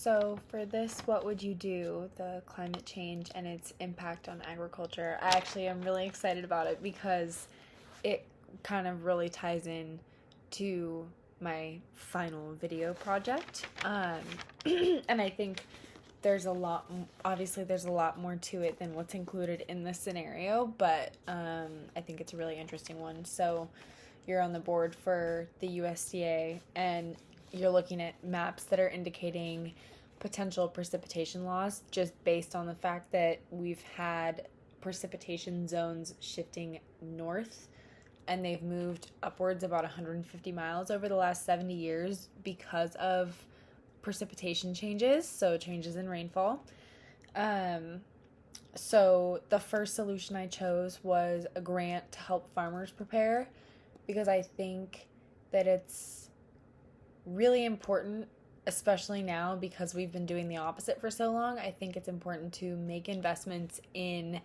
So for this, what would you do? The climate change and its impact on agriculture. I actually am really excited about it because it kind of really ties in to my final video project. And I think there's a lot more to it than what's included in this scenario, but I think it's a really interesting one. So you're on the board for the USDA and you're looking at maps that are indicating potential precipitation loss just based on the fact that we've had precipitation zones shifting north and they've moved upwards about 150 miles over the last 70 years because of precipitation changes, so changes in rainfall. So the first solution I chose was a grant to help farmers prepare because I think that it's really important, especially now because we've been doing the opposite for so long. I think it's important to make investments in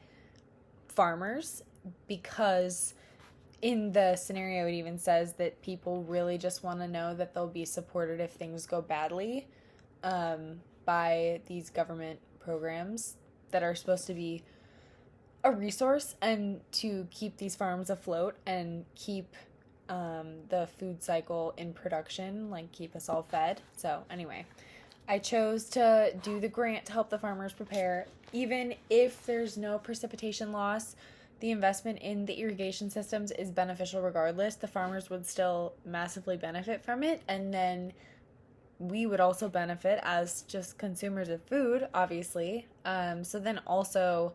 farmers because in the scenario it even says that people really just want to know that they'll be supported if things go badly by these government programs that are supposed to be a resource and to keep these farms afloat and keep the food cycle in production, like keep us all fed. So anyway, I chose to do the grant to help the farmers prepare. Even if there's no precipitation loss, the investment in the irrigation systems is beneficial regardless. The farmers would still massively benefit from it, and then we would also benefit as just consumers of food, obviously. So then also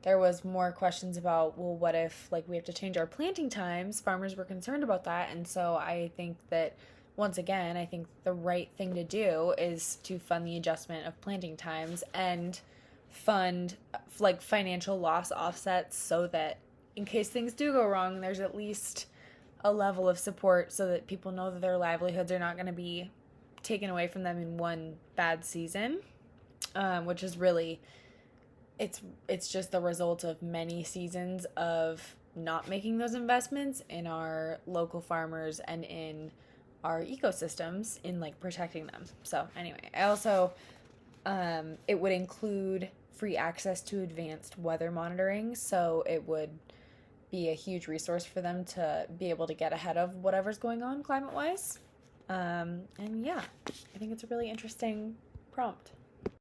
there was more questions about, well, what if like we have to change our planting times? Farmers were concerned about that, and so I think that once again, I think the right thing to do is to fund the adjustment of planting times and fund like financial loss offsets so that in case things do go wrong, there's at least a level of support so that people know that their livelihoods are not going to be taken away from them in one bad season, which is really it's just the result of many seasons of not making those investments in our local farmers and in our ecosystems in like protecting them. So anyway, I also it would include free access to advanced weather monitoring, so it would be a huge resource for them to be able to get ahead of whatever's going on climate-wise. And yeah, I think it's a really interesting prompt.